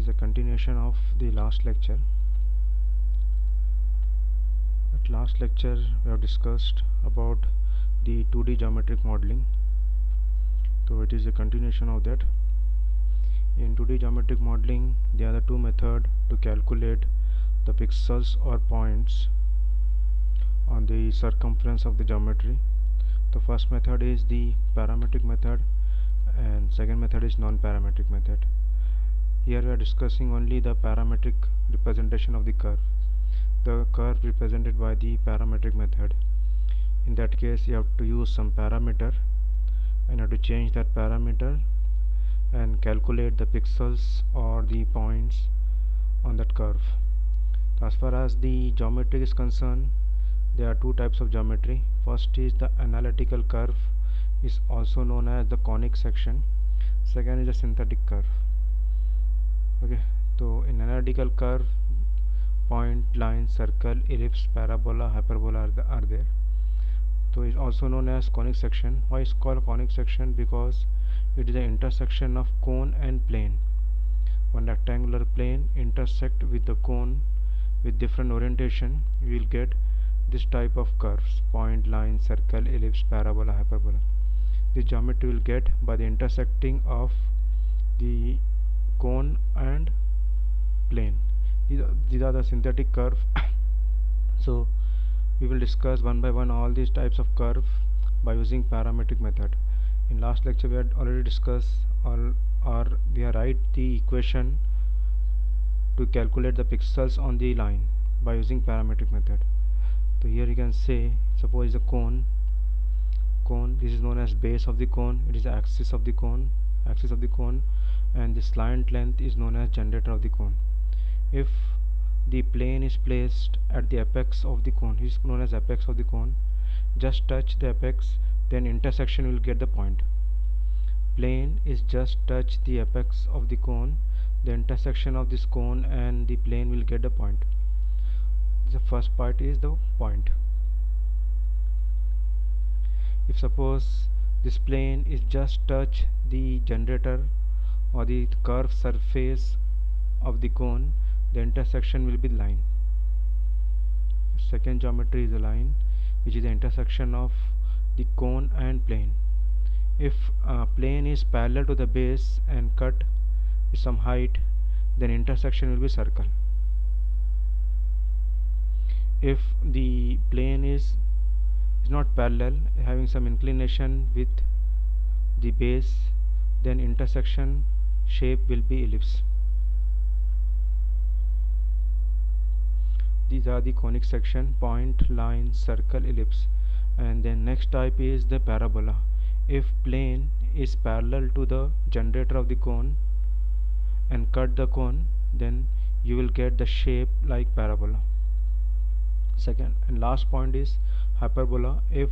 is a continuation of the last lecture. At last lecture we have discussed about the 2D geometric modeling, so it is a continuation of that. In 2D geometric modeling there are two methods to calculate the pixels or points on the circumference of the geometry. The first method is the parametric method and second method is non-parametric method. Here we are discussing only the parametric representation of the curve. The curve represented by the parametric method. In that case you have to use some parameter and have to change that parameter and calculate the pixels or the points on that curve. As far as the geometry is concerned, there are two types of geometry. First is the analytical curve, is also known as the conic section. Second is the synthetic curve. Okay, so in analytical curve, point, line, circle, ellipse, parabola, hyperbola are there. So it's also known as conic section. Why is called conic section? Because it is the intersection of cone and plane. One rectangular plane intersect with the cone with different orientation, you will get this type of curves: point, line, circle, ellipse, parabola, hyperbola. This geometry will get by the intersecting of the cone and plane. These are the synthetic curve. So we will discuss one by one all these types of curve by using parametric method. In last lecture we had already discussed or we have write the equation to calculate the pixels on the line by using parametric method. So here you can say, suppose a cone, this is known as base of the cone, it is the axis of the cone, and the slant length is known as generator of the cone. If the plane is placed at the apex of the cone, is known as apex of the cone, just touch the apex, then intersection will get the point. Plane is just touch the apex of the cone, the intersection of this cone and the plane will get the point. The first part is the point. If suppose this plane is just touch the generator or the curved surface of the cone, the intersection will be the line. Second geometry is the line, which is the intersection of the cone and plane. If plane is parallel to the base and cut with some height, then intersection will be circle. If the plane is not parallel, having some inclination with the base, then intersection shape will be ellipse. These are the conic section: point, line, circle, ellipse. And then next type is the parabola. If plane is parallel to the generator of the cone and cut the cone, then you will get the shape like parabola. Second and last point is hyperbola. If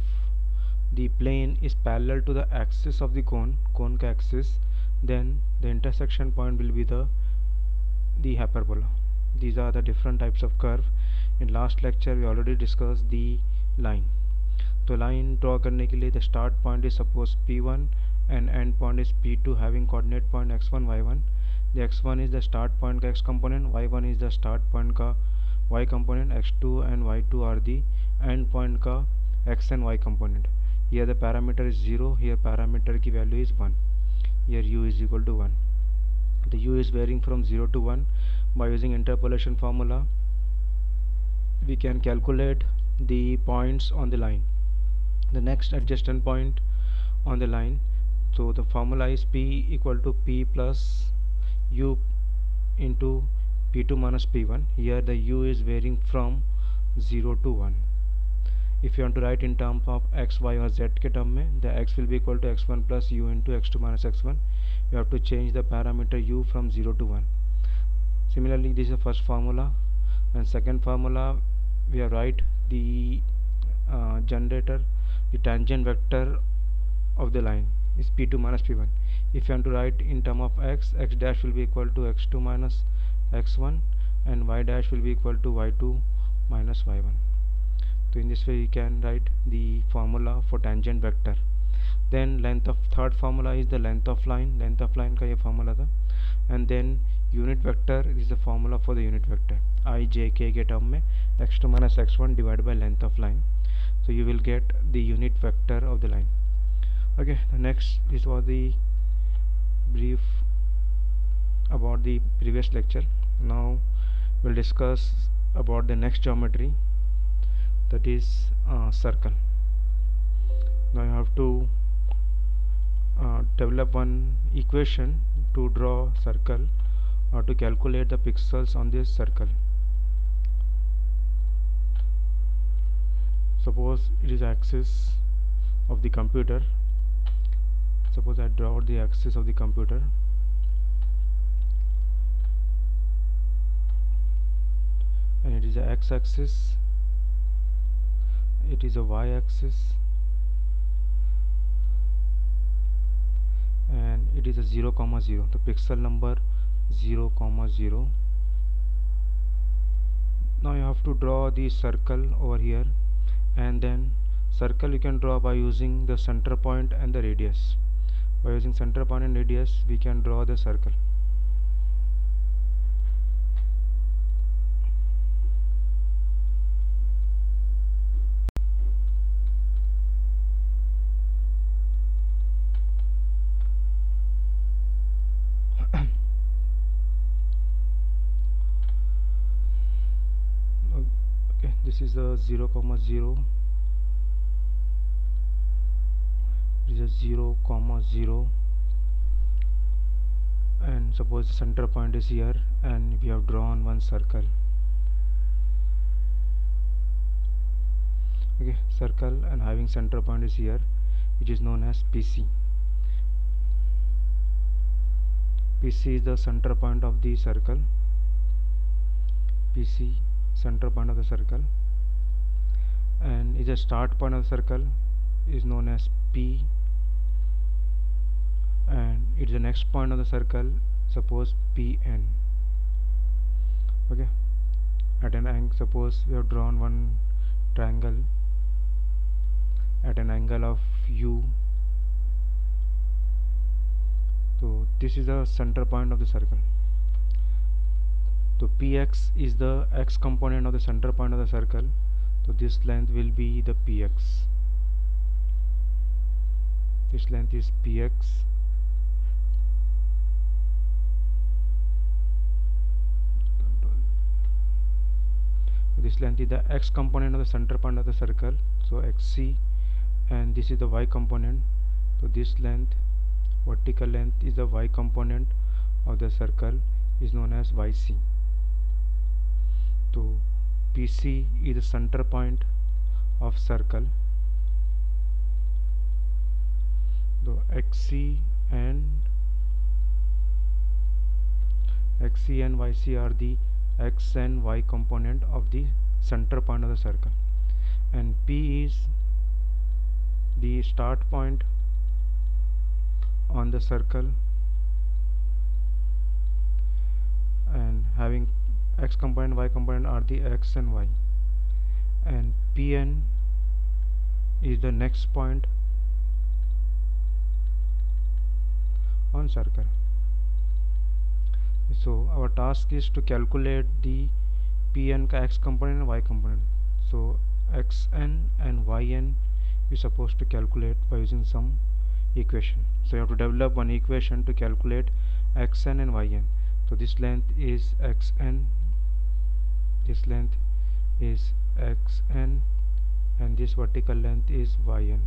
the plane is parallel to the axis of the cone axis, then the intersection point will be the hyperbola. These are the different types of curve. In last lecture we already discussed the line. तो line draw करने के लिए the start point is suppose P1 and end point is P2 having coordinate point x1 y1. The x1 is the start point का x component, y1 is the start point का y component, x2 and y2 are the end point का x and y component. Here the parameter is 0, here parameter की value is 1, here u is equal to 1. The u is varying from 0 to 1. By using interpolation formula we can calculate the points on the line, the next adjacent point on the line. So the formula is p equal to p plus u into p2 minus p1. Here the u is varying from 0 to 1. If you want to write in terms of x, y or z के term में, the x will be equal to x1 plus u into x2 minus x1. You have to change the parameter u from 0 to 1. Similarly, this is the first formula, and second formula we have write the generator, the tangent vector of the line is p2 minus p1. If you want to write in term of x dash will be equal to x2 minus x1 and y dash will be equal to y2 minus y1. So in this way you can write the formula for tangent vector. then length of third formula is the length of line का ये formula था, and then unit vector is the formula for the unit vector I j k के term में x2 minus x1 divided by length of line, so you will get the unit vector of the line. Okay, the next is was the brief about the previous lecture. Now we'll discuss about the next geometry, that is circle. Now you have to develop one equation to draw circle or to calculate the pixels on this circle. Suppose it is axis of the computer. Suppose I draw the axis of the computer, and it is a x-axis, it is a y-axis, and it is a 0, 0, the pixel number 0, 0. Now you have to draw the circle over here, and then circle you can draw by using the center point and the radius. By using center point and radius we can draw the circle. Okay, this is a 0, 0. This is a 0, 0, and suppose the center point is here, and we have drawn one circle. Okay, circle and having center point is here, which is known as PC. PC is the center point of the circle. PC, center point of the circle, and is a start point of the circle is known as P, and it is the next point of the circle, suppose Pn. Okay, at an angle, suppose we have drawn one triangle at an angle of u, so this is the center point of the circle. So px is the x component of the center point of the circle, so this length will be the px. This length is px, this length is the x component of the center point of the circle, so xc, and this is the y component, so this length, vertical length, is the y component of the circle, is known as yc. So PC is the center point of circle, so xc and yc are the x and y component of the center point of the circle, and P is the start point on the circle, and having x component, y component are the x and y, and Pn is the next point on circle. So our task is to calculate the Pn ka x component and y component. So xn and yn is supposed to calculate by using some equation. So you have to develop one equation to calculate xn and yn. So this length is xn, this length is xn, and this vertical length is yn.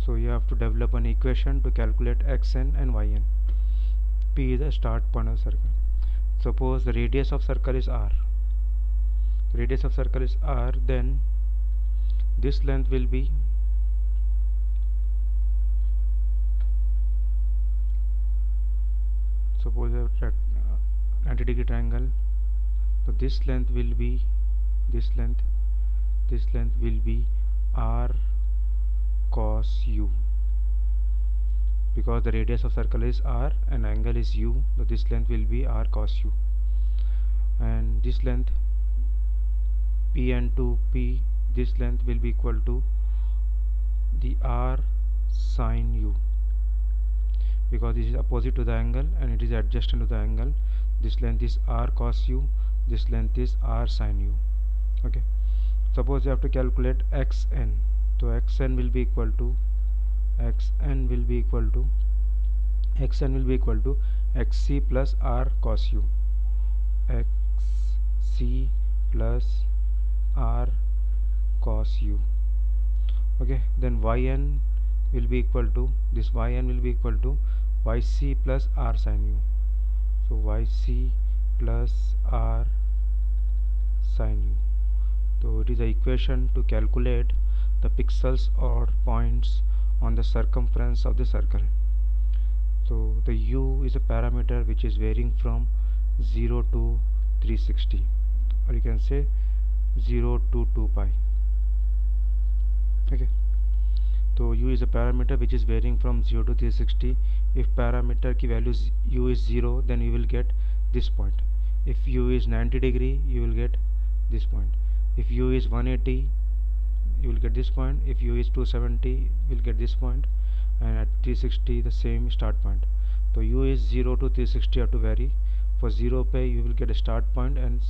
So you have to develop an equation to calculate xn and yn. P is the start point of circle. Suppose the radius of circle is r. The radius of circle is r, then this length will be suppose a 90-degree triangle, so this length will be this length will be r cos u, because the radius of circle is r and angle is u, so this length will be r cos u, and this length P and 2 P, this length will be equal to the r sine u, because this is opposite to the angle and it is adjacent to the angle. This length is r cos u, this length is r sine u. Okay, suppose you have to calculate xn. So xn will be equal to xn will be equal to xc plus r cos u, xc plus r cos u. Okay, then yn will be equal to yc plus r sin u. So yc plus r sin u. So it is the equation to calculate the pixels or points on the circumference of the circle. So the u is a parameter which is varying from 0 to 360, or you can say 0 to 2 pi. Okay, so u is a parameter which is varying from 0 to 360. If parameter ki value u is 0, then you will get this point. If u is 90 degree, you will get this point. If u is 180, you will get this point. If u is 270, you will get this point, and at 360 the same start point. So u is 0 to 360 have to vary. For 0 pi you will get a start point, and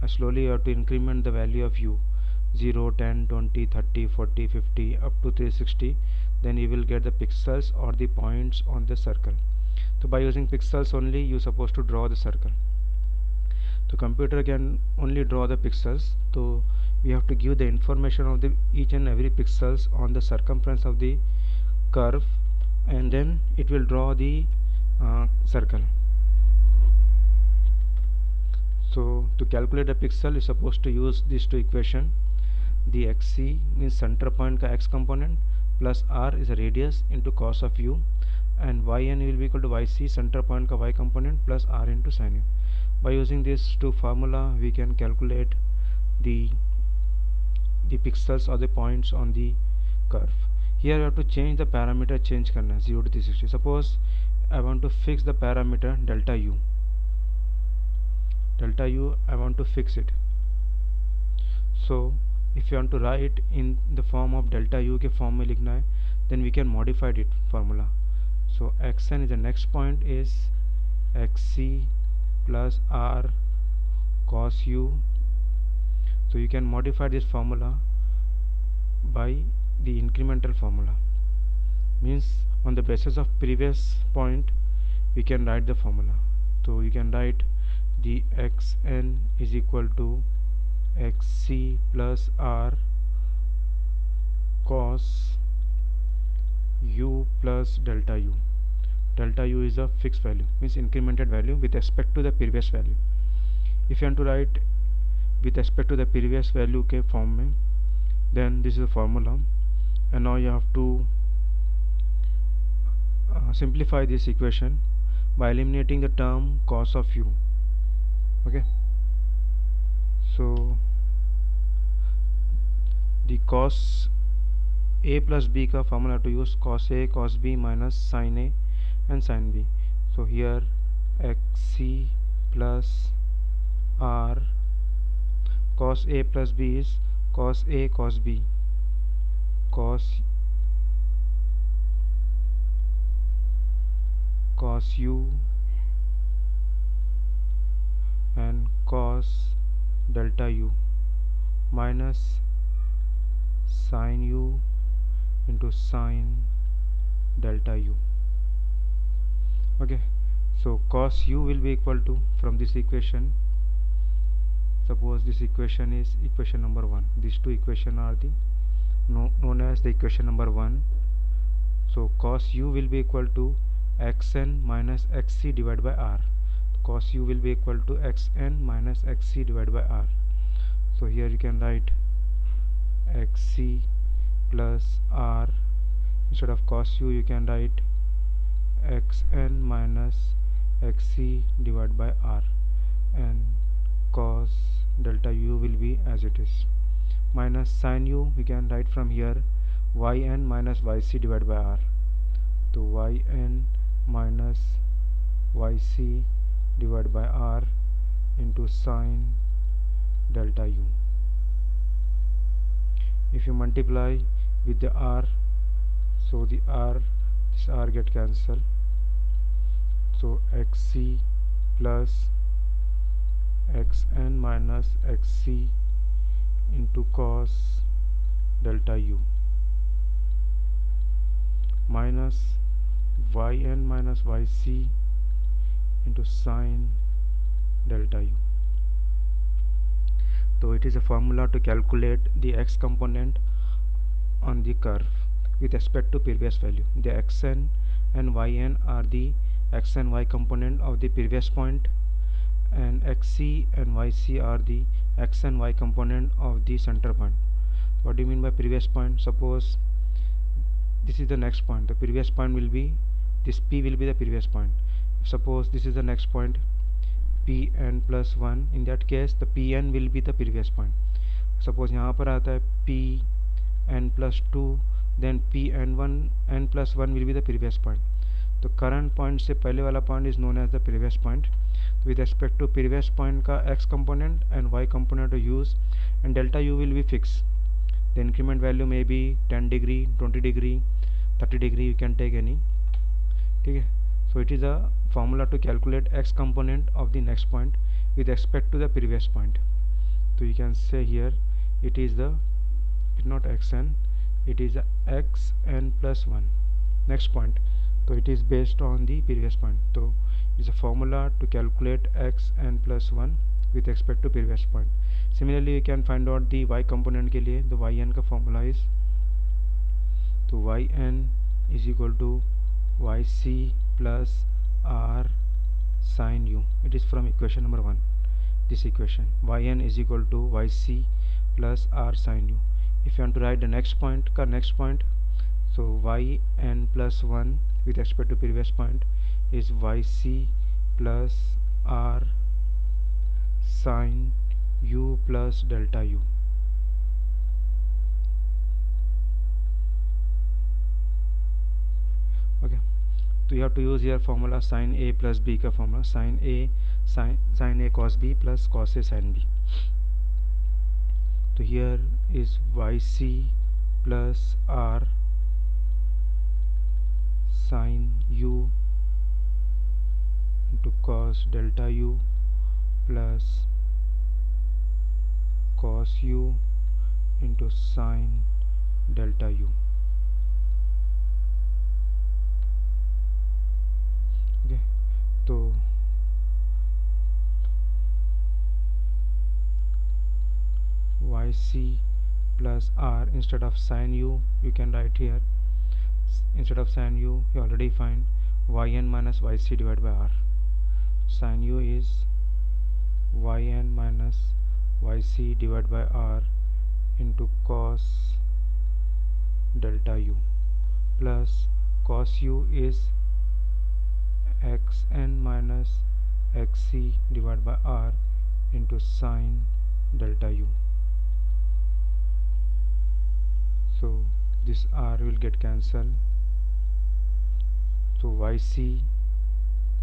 slowly you have to increment the value of u, 0, 10, 20, 30, 40, 50 up to 360. Then you will get the pixels or the points on the circle. So by using pixels only, you are supposed to draw the circle. The computer can only draw the pixels, so we have to give the information of the each and every pixels on the circumference of the curve, and then it will draw the circle. So to calculate the pixel, you are supposed to use these two equations. The xc means center point ka x component, plus r is a radius into cos of u, and yn will be equal to yc, center point ka y component, plus r into sin u. By using these two formula, we can calculate the pixels or the points on the curve. Here you have to change the parameter, change karna 0 to 360. Suppose I want to fix the parameter delta u. I want to fix it. So if you want to write in the form of delta u के form में लिखना है, then we can modify it formula. So xn is the next point is xc plus r cos u. So you can modify this formula by the incremental formula. Means on the basis of previous point we can write the formula. So you can write the xn is equal to xc plus r cos u plus delta u. Delta u is a fixed value, means incremented value with respect to the previous value. If you want to write with respect to the previous value के form में, then this is the formula, and now you have to simplify this equation by eliminating the term cos of u. Okay, so the cos a plus b का formula to use cos a cos b minus sin a and sin b. So here xc plus r cos a plus b is cos a cos b, cos u and cos delta u minus sin u into sin delta u. Okay, so cos u will be equal to, from this equation, suppose this equation is equation number 1. These two equations are the known as the equation number 1. So cos u will be equal to xn minus xc divided by r. Cos u will be equal to xn minus xc divided by r. So here you can write xc plus r. Instead of cos u, you can write xn minus xc divided by r, and cos delta u will be as it is. Minus sin u, we can write from here yn minus yc divided by r. So yn minus yc divided by r into sin delta u. If you multiply with the r, So the r, this r get cancelled. So xc plus xn minus xc into cos delta u minus yn minus yc into sine delta u. So it is a formula to calculate the x component on the curve with respect to previous value. The xn and yn are the x and y component of the previous point, and xc and yc are the x and y component of the center point. What do you mean by previous point? Suppose this is the next point. The previous point will be this, p will be the previous point. Suppose this is the next point, pn plus 1. In that case the pn will be the previous point. Suppose यहाँ पर आता है pn plus 2, then pn1 n plus 1 will be the previous point. तो current point से पहले वाला point is known as the previous point. With respect to previous point का x component and y component to use, and delta u will be fixed. The increment value may be 10 degree, 20 degree, 30 degree, you can take any. ठीक है. So it is a formula to calculate x component of the next point with respect to the previous point. So you can say here it is the, it's not xn, it is xn plus 1 next point. So it is based on the previous point. So it's a formula to calculate xn plus 1 with respect to previous point. Similarly you can find out the y component के लिए. The yn का formula is, तो yn is equal to yc plus r sin u. It is from equation number 1, this equation. Yn is equal to yc plus r sin u. If you want to write the next point ka next point, so yn plus 1 with respect to previous point is yc plus r sin u plus delta u. Okay, so you have to use here formula sin a plus b का formula, sin a cos b plus cos a sin b. So here is yc plus r sin u into cos delta u plus cos u into sin delta u. Okay, so yc plus r, instead of sin u you can write here, instead of sin u you already find yn minus yc divided by r. Sin u is yn minus yc divided by r into cos delta u plus cos u is xn minus xc divided by r into sin delta u. So this r will get cancelled. So yc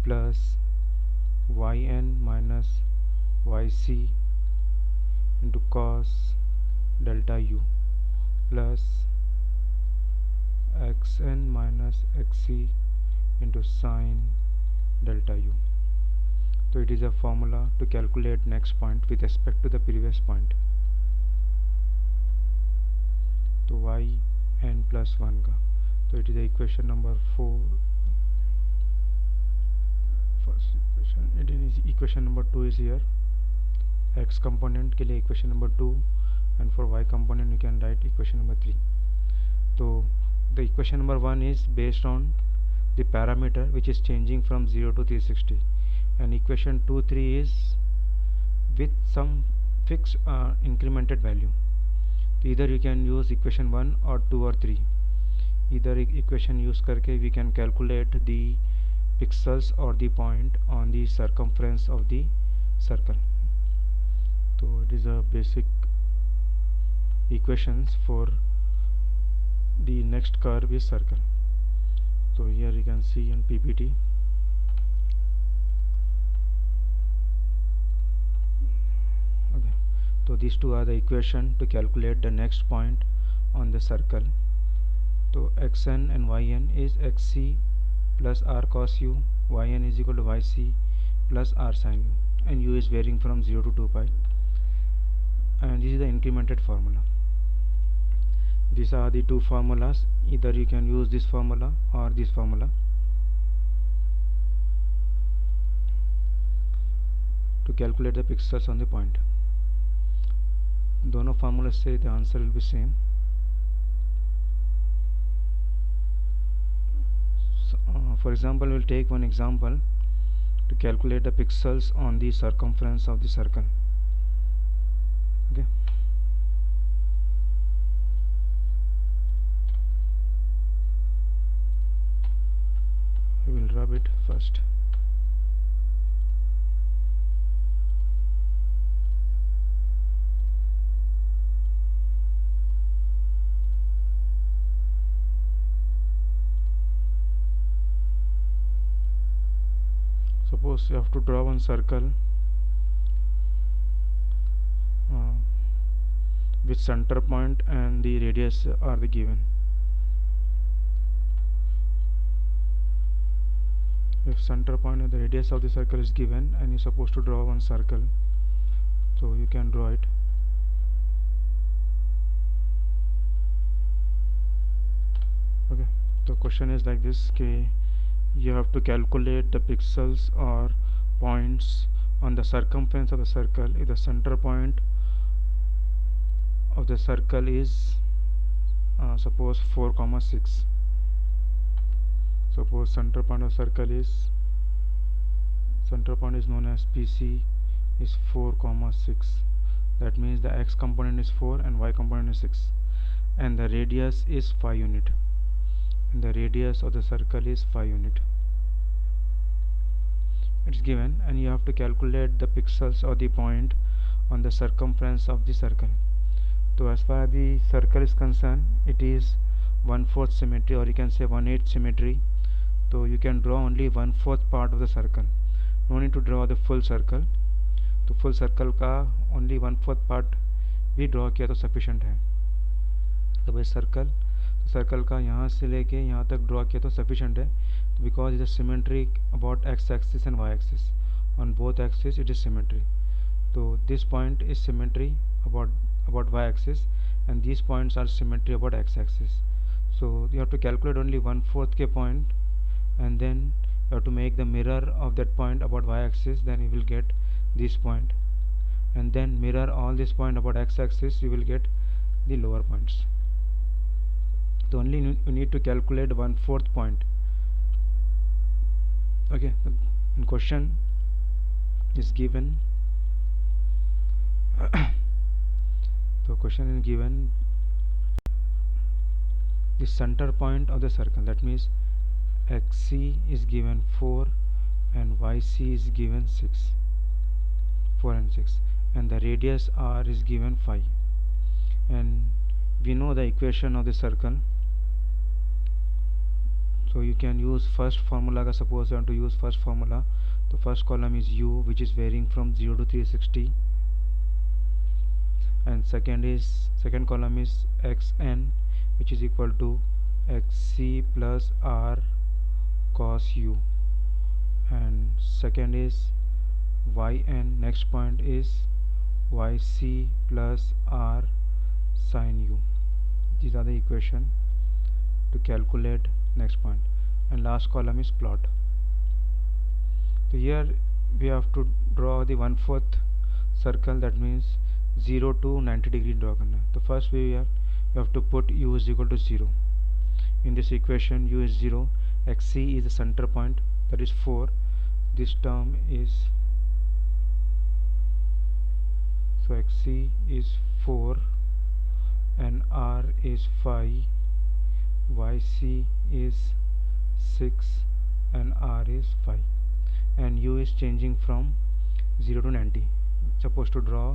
plus yn minus yc into cos delta u plus xn minus xc into sin delta u. So it is a formula to calculate next point with respect to the previous point. तो yn plus 1 का, तो it is the equation number 4. First equation, it is equation number 2 is here. X component के लिए equation number 2, and for y component you can write equation number 3. So the equation number 1 is based on the parameter which is changing from 0 to 360, and equation 2, 3 is with some fixed incremented value. Either you can use equation 1 or 2 or 3. Either equation use करके we can calculate the pixels or the point on the circumference of the circle. So it is a basic equations for the next curve is circle. So here you can see in PPT. Okay, so these two are the equation to calculate the next point on the circle. तो xn and yn is xc plus r cos u, yn is equal to yc plus r sin u, and u is varying from 0 to 2 pi, and this is the incremented formula. These are the two formulas. Either you can use this formula or this formula to calculate the pixels on the point. दोनों formulas से the answer will be same. For example, we'll take one example to calculate the pixels on the circumference of the circle. Okay. We will rub it first. Suppose you have to draw one circle with center point and the radius are the given. If center point and the radius of the circle is given and you're supposed to draw one circle, so you can draw it. Okay, the question is like this: okay, you have to calculate the pixels or points on the circumference of the circle if the center point of the circle is suppose 4,6. Suppose center point of circle is known as PC is 4,6. That means the x component is 4 and y component is 6, and the radius is 5 unit. And the radius of the circle is 5 unit. It's given, and you have to calculate the pixels or the point on the circumference of the circle. So as far as the circle is concerned, it is 1/4 symmetry, or you can say 1/8 symmetry. So you can draw only 1/4 part of the circle. No need to draw the full circle. तो full circle का only 1/4 part भी draw किया तो sufficient है. तो भाई circle का यहाँ से लेके यहाँ तक ड्रॉ किया तो सफिशेंट है, because it is symmetric about x axis and y axis. On both axis it is symmetry. तो this point is symmetry about y axis, and these points are symmetry about x axis. So you have to calculate only 1/4 के point, and then you have to make the mirror of that point about y axis, then you will get this point, and then mirror all this point about x axis, you will get the lower points. So only you need to calculate 1/4 point. Okay, the question is given. So question is given the center point of the circle, that means xc is given 4 and yc is given 6, 4 and 6, and the radius r is given 5, and we know the equation of the circle. So you can use first formula. Suppose you want to use first formula, the first column is u, which is varying from 0 to 360, and second column is xn, which is equal to xc plus r cos u, and second is yn, next point is yc plus r sin u. These are the equation to calculate next point, and last column is plot. So here we have to draw the 1/4 circle, that means 0 to 90 degree draw करना. तो first we have to put u is equal to 0 in this equation. U is 0, xc is the center point, that is 4. This term is, so xc is 4 and r is 5, yc is 6 and r is 5, and u is changing from 0 to 90. Supposed to draw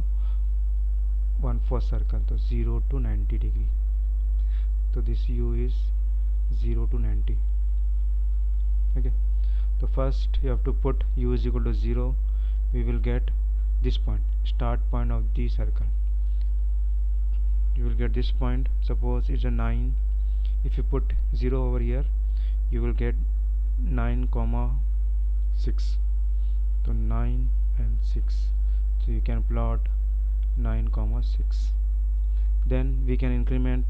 1/4 circle, so 0 to 90 degree. So this u is 0 to 90. Okay, so first you have to put u is equal to 0. We will get this point, start point of the circle. You will get this point. Suppose it's a 9, if you put 0 over here, you will get 9 comma 6. So 9 and 6, so you can plot 9 comma 6. Then we can increment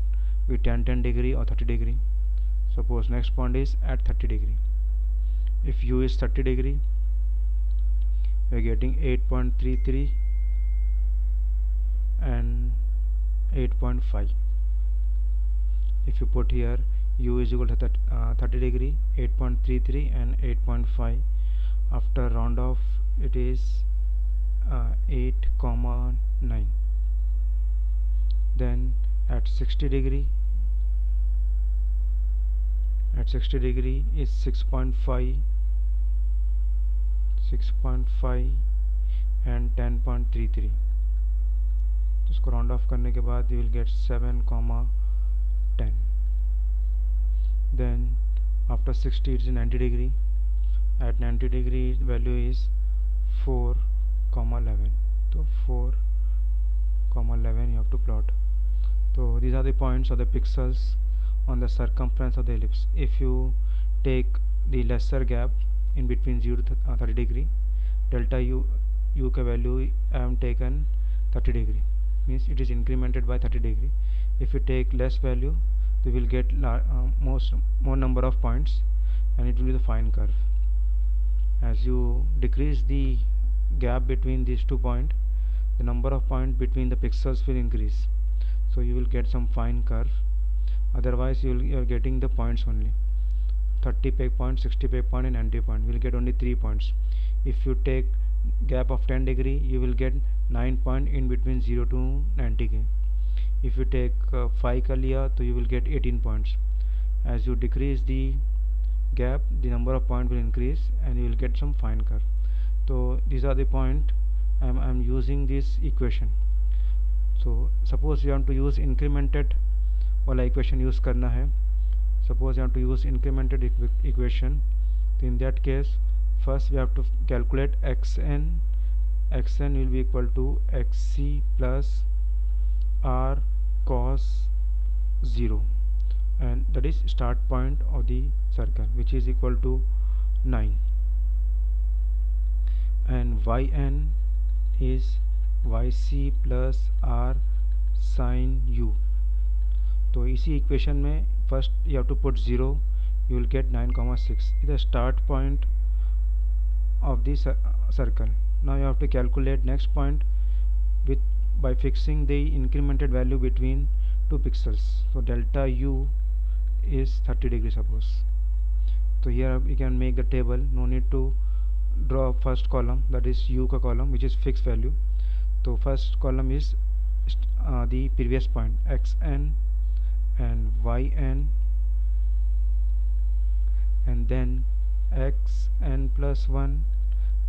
with 10 degree or 30 degree. Suppose next point is at 30 degree. If u is 30 degree, we are getting 8.33 and 8.5. if you put here u is equal to 30 degree, 8.33 and 8.5, after round off it is 8 comma 9. Then at 60 degree is 6.5 and 10.33. इसको round of करने के बाद you will get 7 comma 10. Then after 60 it is 90 degree. At 90 degree value is 4 comma 11. So 4 comma 11 you have to plot. So these are the points or the pixels on the circumference of the ellipse. If you take the lesser gap in between 0 to 30 degree, delta u का value I am taken 30 degree, means it is incremented by 30 degree. If you take less value, you will get more number of points and it will be the fine curve. As you decrease the gap between these 2 points, the number of points between the pixels will increase, so you will get some fine curve. Otherwise you are getting the points only 30 peg point, 60 peg point and 90 point. You will get only 3 points. If you take gap of 10 degree, you will get 9 point in between 0 to 90 k. If you take 5 ka liya, so you will get 18 points. As you decrease the gap, the number of points will increase and you will get some fine curve. So these are the point I am using this equation. So suppose you want to use incremented वाला equation use करना है. Suppose you have to use incremented equation. So in that case, first we have to calculate xn. Xn will be equal to xc plus r cos 0, and that is start point of the circle, which is equal to 9. And yn is yc plus r sin u. तो इसी equation में first you have to put 0, you will get 9 comma 6 is the start point of the circle. Now you have to calculate next point by fixing the incremented value between 2 pixels. So delta u is 30 degree suppose. So here we can make the table, no need to draw first column, that is u ka column, which is fixed value. So first column is the previous point xn and yn, and then xn plus 1.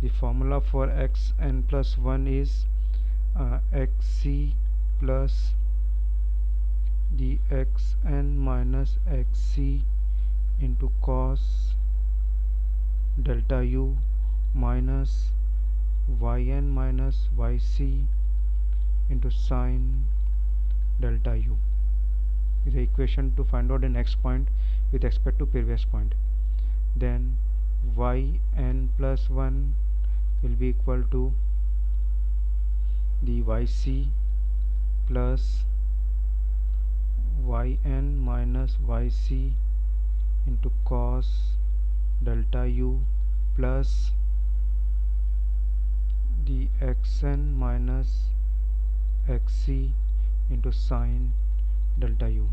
The formula for xn plus 1 is xc plus the xn minus xc into cos delta u minus yn minus yc into sin delta u is the equation to find out the next point with respect to previous point. Then yn plus 1 will be equal to the yc plus yn minus yc into cos delta u plus the xn minus xc into sin delta u.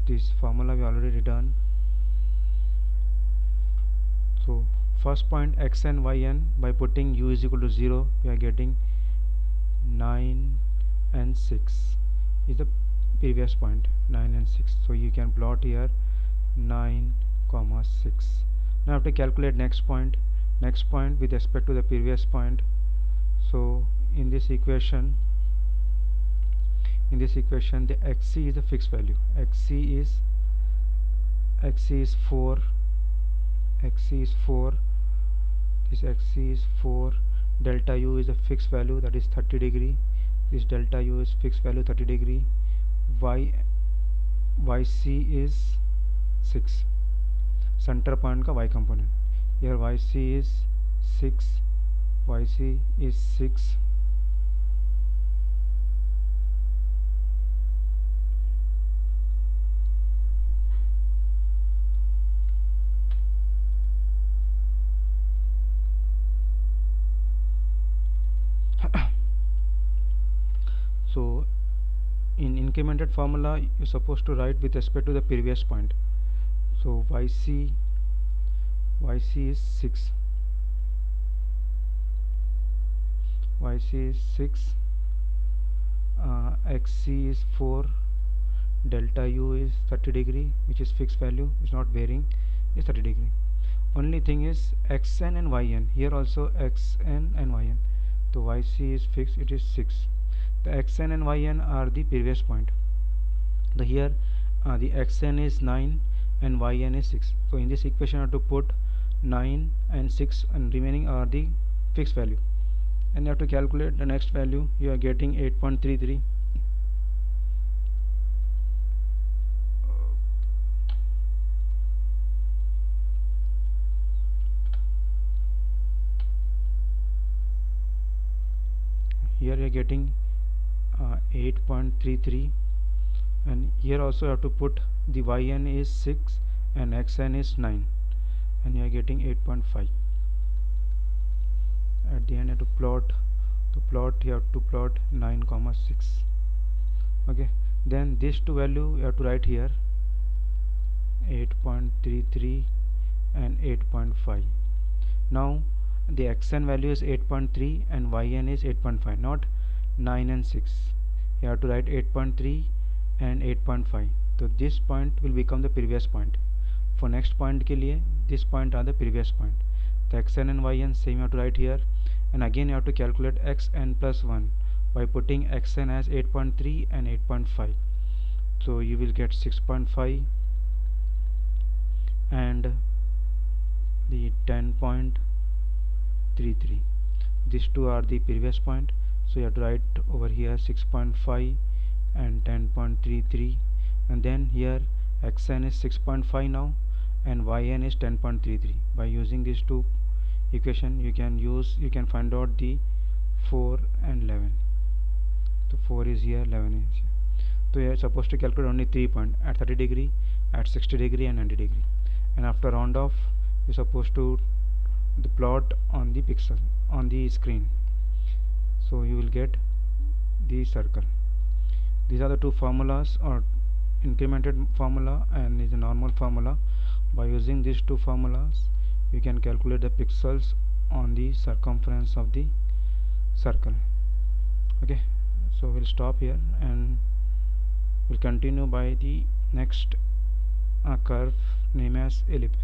This formula we already done. So first point xn yn, by putting u is equal to 0, we are getting 9 and 6 is the previous point, 9 and 6. So you can plot here 9 comma 6. Now I have to calculate next point with respect to the previous point. So in this equation the xc is a fixed value. xc is 4. This xc is 4. Delta u is a fixed value, that is 30 degree. This delta u is fixed value 30 degree. Yc is 6 center point का y component. Here yc is 6, yc is 6. So in incremented formula you're supposed to write with respect to the previous point. So yc is 6, yc is 6, xc is 4, delta u is 30 degree, which is fixed value, is not varying, is 30 degree. Only thing is xn and yn, here also xn and yn. So yc is fixed, it is 6. The xn and yn are the previous point. The here the xn is 9 and yn is 6. So in this equation I have to put 9 and 6, and remaining are the fixed value, and you have to calculate the next value. You are getting 8.33. Here you are getting 8.33, and here also you have to put the yn is 6 and xn is 9, and you are getting 8.5. At the end you have to plot you have to plot 9, 6. Okay, then these two value you have to write here, 8.33 and 8.5. now the xn value is 8.3 and yn is 8.5, not 9 and 6. You have to write 8.3 and 8.5. so this point will become the previous point. For next point के लिए this point are the previous point. The xn and yn same you have to write here, and again you have to calculate xn plus 1 by putting xn as 8.3 and 8.5. so you will get 6.5 and the 10.33. these two are the previous point, so you have to write over here 6.5 and 10.33, and then here xn is 6.5 now and yn is 10.33. by using these two equation you can find out the 4 and 11. so 4 is here, 11 is here. So you are supposed to calculate only 3 points at 30 degree, at 60 degree and 90 degree, and after round off you are supposed to the plot on the pixel on the screen, so you will get the circle. These are the two formulas, or incremented formula and is a normal formula. By using these two formulas you can calculate the pixels on the circumference of the circle. Okay, so we'll stop here and we'll continue by the next curve named as ellipse.